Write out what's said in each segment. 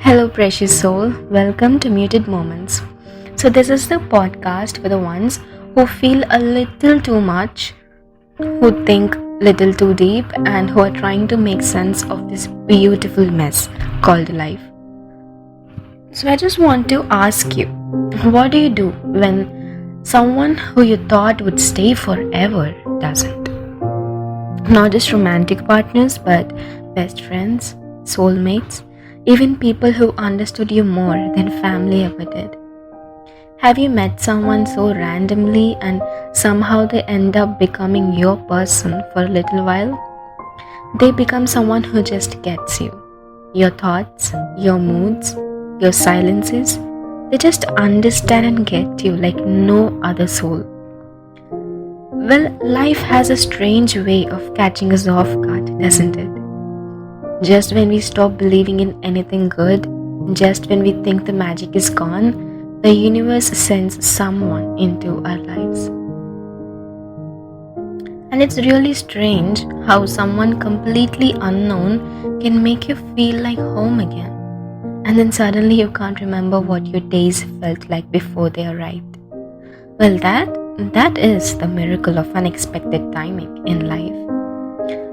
Hello, precious soul. Welcome to Muted Moments. So, this is the podcast for the ones who feel a little too much, who think little too deep, and who are trying to make sense of this beautiful mess called life. So, I just want to ask you, what do you do when someone who you thought would stay forever doesn't? Not just romantic partners, but best friends, soulmates, even people who understood you more than family ever did. Have you met someone so randomly and somehow they end up becoming your person for a little while? They become someone who just gets you. Your thoughts, your moods, your silences, they just understand and get you like no other soul. Well, life has a strange way of catching us off guard, doesn't it? Just when we stop believing in anything good, just when we think the magic is gone, the universe sends someone into our lives. And it's really strange how someone completely unknown can make you feel like home again. And then suddenly you can't remember what your days felt like before they arrived. Well, that is the miracle of unexpected timing in life.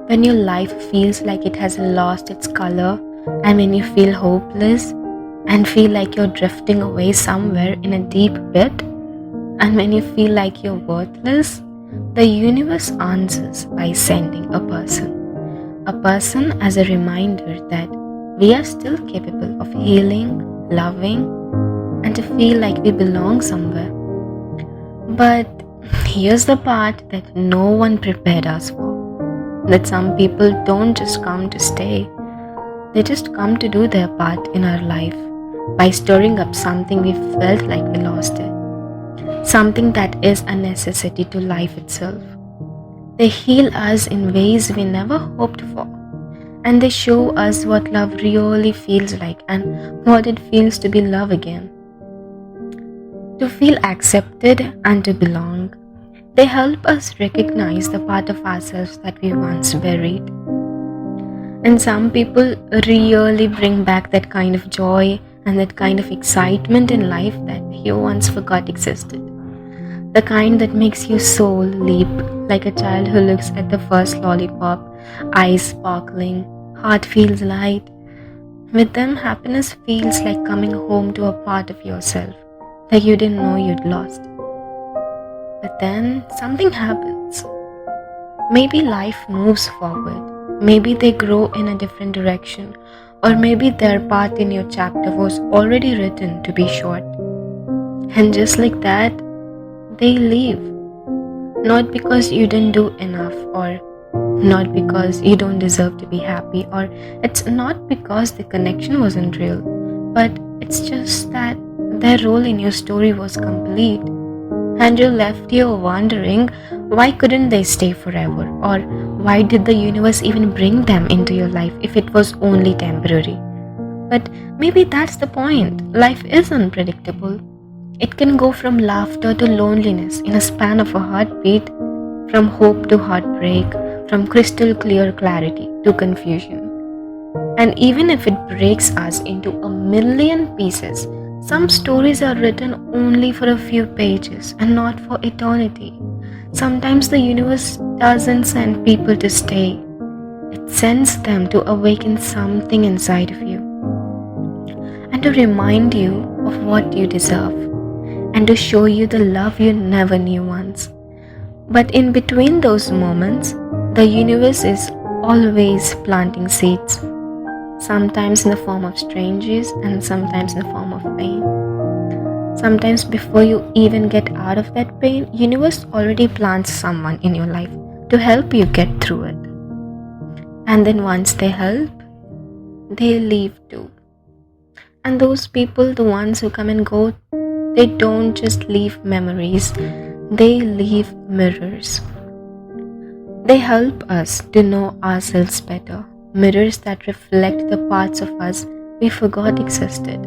When your life feels like it has lost its color, and when you feel hopeless and feel like you're drifting away somewhere in a deep pit, and when you feel like you're worthless, the universe answers by sending a person as a reminder that we are still capable of healing, loving, and to feel like we belong somewhere. But here's the part that no one prepared us for. That some people don't just come to stay, they just come to do their part in our life by stirring up something we felt like we lost it, something that is a necessity to life itself. They heal us in ways we never hoped for, and they show us what love really feels like and what it feels to be love again. To feel accepted and to belong. They help us recognize the part of ourselves that we once buried. And some people really bring back that kind of joy and that kind of excitement in life that you once forgot existed. The kind that makes your soul leap like a child who looks at the first lollipop, eyes sparkling, heart feels light. With them, happiness feels like coming home to a part of yourself that you didn't know you'd lost. But then something happens. Maybe life moves forward. Maybe they grow in a different direction. Or maybe their part in your chapter was already written to be short. And just like that, they leave. Not because you didn't do enough, or not because you don't deserve to be happy, or it's not because the connection wasn't real, but it's just that their role in your story was complete. And you left here wondering, why couldn't they stay forever? Or why did the universe even bring them into your life if it was only temporary? But maybe that's the point. Life is unpredictable. It can go from laughter to loneliness in a span of a heartbeat, from hope to heartbreak, from crystal clear clarity to confusion. And even if it breaks us into a million pieces, some stories are written only for a few pages and not for eternity. Sometimes the universe doesn't send people to stay. It sends them to awaken something inside of you and to remind you of what you deserve and to show you the love you never knew once. But in between those moments, the universe is always planting seeds. Sometimes in the form of strangers and sometimes in the form of pain. Sometimes before you even get out of that pain, universe already plants someone in your life to help you get through it. And then once they help, they leave too. And those people, the ones who come and go, they don't just leave memories, they leave mirrors. They help us to know ourselves better. Mirrors that reflect the parts of us we forgot existed,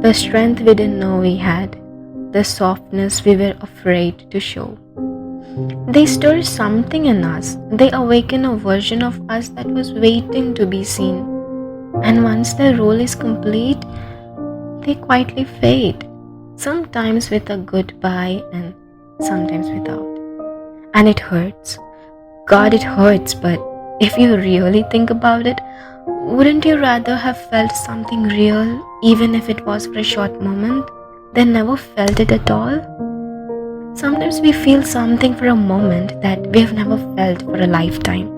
the strength we didn't know we had, the softness we were afraid to show. They stir something in us. They awaken a version of us that was waiting to be seen. And once the role is complete, they quietly fade. Sometimes with a goodbye and sometimes without. And it hurts. God, it hurts, but if you really think about it, wouldn't you rather have felt something real, even if it was for a short moment, than never felt it at all? Sometimes we feel something for a moment that we have never felt for a lifetime.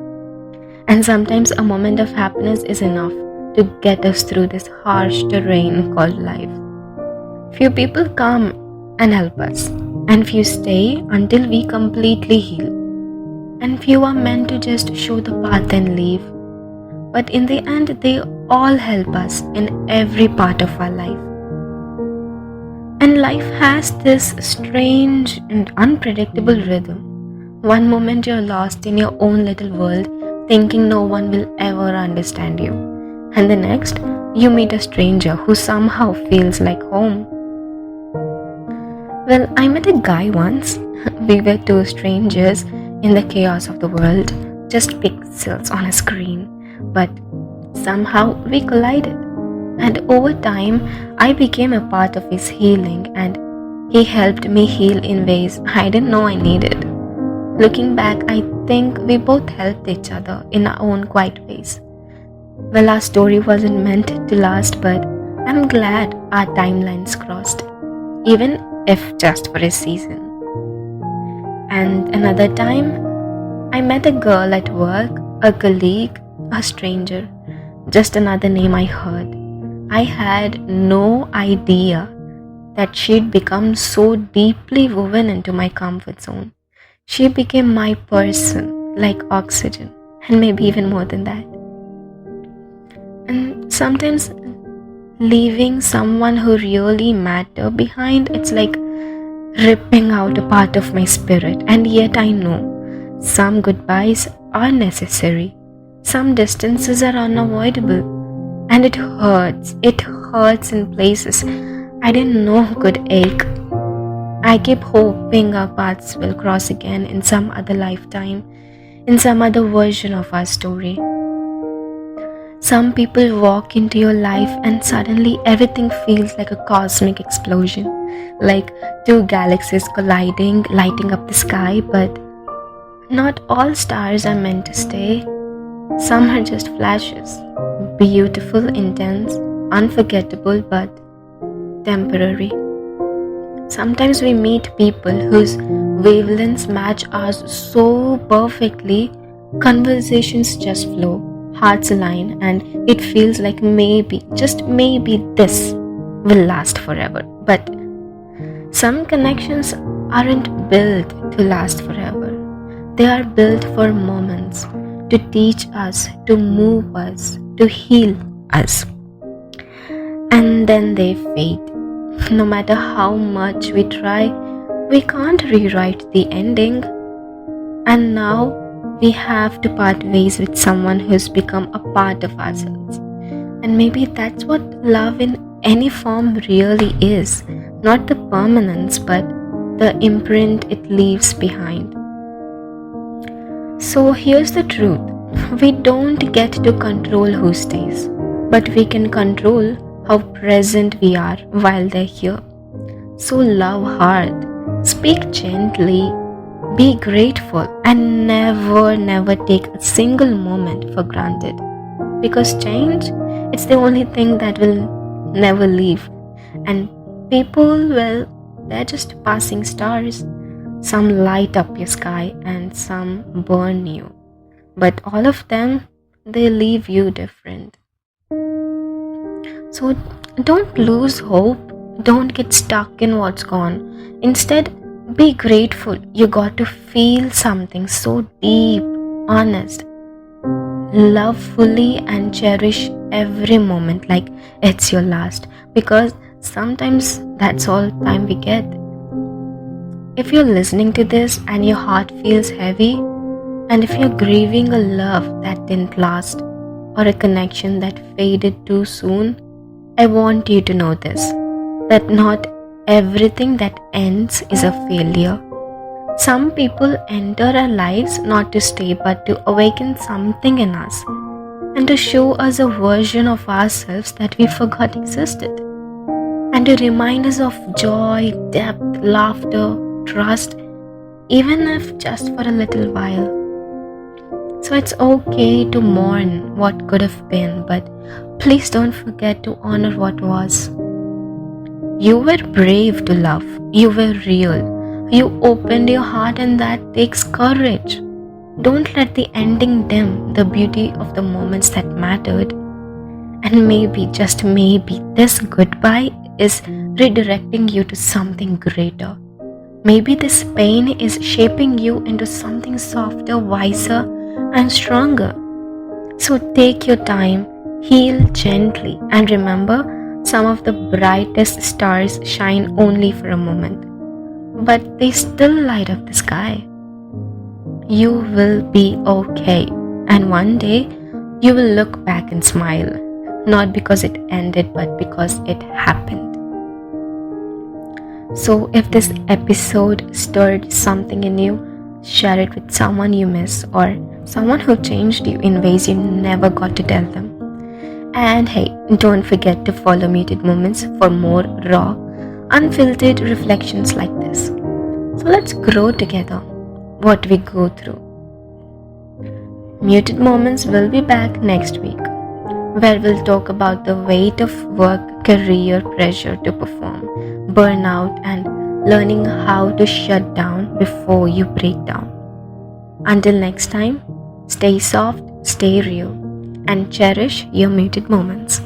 And sometimes a moment of happiness is enough to get us through this harsh terrain called life. Few people come and help us, and few stay until we completely heal. And few are meant to just show the path and leave. But in the end, they all help us in every part of our life. And life has this strange and unpredictable rhythm. One moment you're lost in your own little world, thinking no one will ever understand you. And the next, you meet a stranger who somehow feels like home. Well, I met a guy once. We were two strangers in the chaos of the world, just pixels on a screen. But somehow we collided. And over time, I became a part of his healing, and he helped me heal in ways I didn't know I needed. Looking back, I think we both helped each other in our own quiet ways. Well, our story wasn't meant to last, but I'm glad our timelines crossed, even if just for a season. And another time, I met a girl at work, a colleague, a stranger, just another name I heard. I had no idea that she'd become so deeply woven into my comfort zone. She became my person, like oxygen, and maybe even more than that. And sometimes leaving someone who really matter behind, it's like ripping out a part of my spirit. And yet I know some goodbyes are necessary. Some distances are unavoidable. And it hurts. It hurts in places I didn't know could ache. I keep hoping our paths will cross again in some other lifetime, in some other version of our story. Some people walk into your life and suddenly everything feels like a cosmic explosion, like two galaxies colliding, lighting up the sky, but not all stars are meant to stay. Some are just flashes, beautiful, intense, unforgettable, but temporary. Sometimes we meet people whose wavelengths match ours so perfectly, conversations just flow, hearts align, and it feels like maybe, just maybe, this will last forever. But some connections aren't built to last forever. They are built for moments, to teach us, to move us, to heal us. And then they fade. No matter how much we try, we can't rewrite the ending. And now we have to part ways with someone who's become a part of ourselves. And maybe that's what love in any form really is. Not the permanence, but the imprint it leaves behind. So here's the truth. We don't get to control who stays, but we can control how present we are while they're here. So love hard, speak gently, be grateful, and never take a single moment for granted. Because change, it's the only thing that will never leave. And people, well, they're just passing stars. Some light up your sky and some burn you. But all of them, they leave you different. So don't lose hope. Don't get stuck in what's gone. Instead, be grateful. You got to feel something so deep, honest. Love fully and cherish every moment like it's your last. Because sometimes that's all time we get. If you're listening to this and your heart feels heavy, and if you're grieving a love that didn't last, or a connection that faded too soon, I want you to know this, that not everything that ends is a failure. Some people enter our lives not to stay but to awaken something in us. and to show us a version of ourselves that we forgot existed, and to remind us of joy, depth, laughter, trust, even if just for a little while. So it's okay to mourn what could have been, but please don't forget to honor what was. You were brave to love, you were real, you opened your heart, and that takes courage. Don't let the ending dim the beauty of the moments that mattered. And maybe, just maybe, this goodbye is redirecting you to something greater. Maybe this pain is shaping you into something softer, wiser, and stronger. So take your time, heal gently, and remember, some of the brightest stars shine only for a moment, but they still light up the sky. You will be okay, and one day you will look back and smile, not because it ended, but because it happened. So, if this episode stirred something in you, share it with someone you miss or someone who changed you in ways you never got to tell them. And hey, don't forget to follow Muted Moments for more raw, unfiltered reflections like this. So let's grow together what we go through. Muted Moments will be back next week, where we'll talk about the weight of work, career pressure to perform, burnout, and learning how to shut down before you break down. Until next time, stay soft, stay real, and cherish your muted moments.